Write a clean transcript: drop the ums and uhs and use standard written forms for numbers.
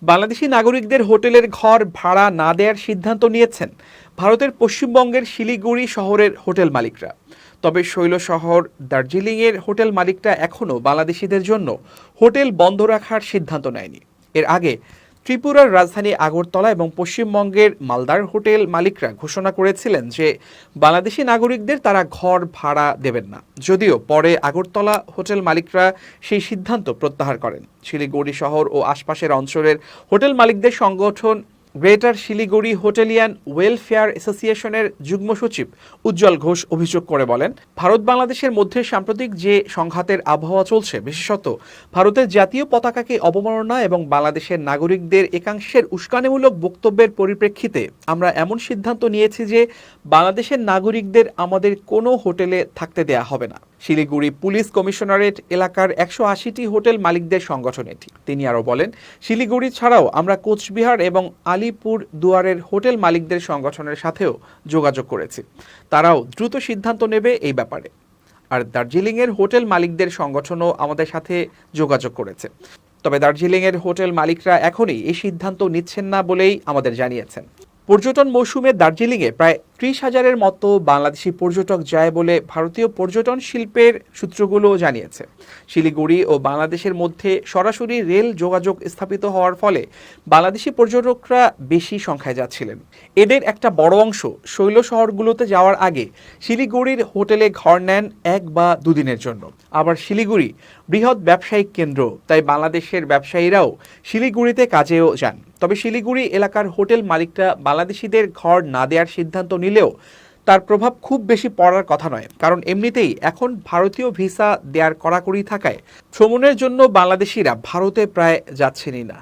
বাংলাদেশি নাগরিকদের হোটেলের ঘর ভাড়া না দেওয়ার সিদ্ধান্ত নিয়েছেন ভারতের পশ্চিমবঙ্গের শিলিগুড়ি শহরের হোটেল মালিকরা। তবে শৈল শহর দার্জিলিংয়ের হোটেল মালিকরা এখনও বাংলাদেশিদের জন্য হোটেল বন্ধ রাখার সিদ্ধান্ত নেয়নি। এর আগে ত্রিপুরার রাজধানী আগরতলা এবং পশ্চিমবঙ্গের মালদার হোটেল মালিকরা ঘোষণা করেছিলেন যে বাংলাদেশি নাগরিকদের তারা ঘর ভাড়া দেবেন না, যদিও পরে আগরতলা হোটেল মালিকরা সেই সিদ্ধান্ত প্রত্যাহার করেন। শিলিগুড়ি শহর ও আশপাশের অঞ্চলের হোটেল মালিকদের সংগঠন গ্রেটার শিলিগুড়ি হোটেলিয়ান ওয়েলফেয়ার অ্যাসোসিয়েশনের যুগ্ম সচিব উজ্জ্বল ঘোষ অভিযোগ করে বলেন, ভারত বাংলাদেশের মধ্যে সাম্প্রতিক যে সংঘাতের আবহাওয়া চলছে, বিশেষত ভারতের জাতীয় পতাকাকে অবমাননা এবং বাংলাদেশের নাগরিকদের একাংশের উস্কানিমূলক বক্তব্যের পরিপ্রেক্ষিতে আমরা এমন সিদ্ধান্ত নিয়েছি যে বাংলাদেশের নাগরিকদের আমাদের কোনো হোটেলে থাকতে দেয়া হবে না। শিলিগুড়ি পুলিশ কমিশনারেট এলাকার 180টি হোটেল মালিকদের সংগঠন এটি। তিনি আরও বলেন, শিলিগুড়ি ছাড়াও আমরা কোচবিহার এবং আলিপুর দুয়ারের হোটেল মালিকদের সংগঠনের সাথেও যোগাযোগ করেছি। তারাও দ্রুত সিদ্ধান্ত নেবে এই ব্যাপারে। আর দার্জিলিংয়ের হোটেল মালিকদের সংগঠনও আমাদের সাথে যোগাযোগ করেছে। তবে দার্জিলিংয়ের হোটেল মালিকরা এখনই এই সিদ্ধান্ত নিচ্ছেন না বলেই আমাদের জানিয়েছেন। পর্যটন মৌসুমে দার্জিলিংয়ে প্রায় 30,000-এর মতো বাংলাদেশি পর্যটক যায় বলে ভারতীয় পর্যটন শিল্পের সূত্রগুলো জানিয়েছে। শিলিগুড়ি ও বাংলাদেশের মধ্যে সরাসরি রেল যোগাযোগ স্থাপিত হওয়ার ফলে বাংলাদেশি পর্যটকরা বেশি সংখ্যায় যাচ্ছিলেন। এদের একটা বড় অংশ শৈল শহরগুলোতে যাওয়ার আগে শিলিগুড়ির হোটেলে ঘর নেন 1 বা 2 দিনের জন্য। আবার শিলিগুড়ি বৃহৎ ব্যবসায়িক কেন্দ্র, তাই বাংলাদেশের ব্যবসায়ীরাও শিলিগুড়িতে কাজেও যান। তবে শিলিগুড়ি এলাকার হোটেল মালিকরা বাংলাদেশিদের ঘর না দেওয়ার সিদ্ধান্ত নিলেও তার প্রভাব খুব বেশি পড়ার কথা নয়, কারণ এমনিতেই এখন ভারতীয় ভিসা দেওয়ার কড়াকড়ি থাকায় ভ্রমণের জন্য বাংলাদেশিরা ভারতে প্রায় যাচ্ছেনই না।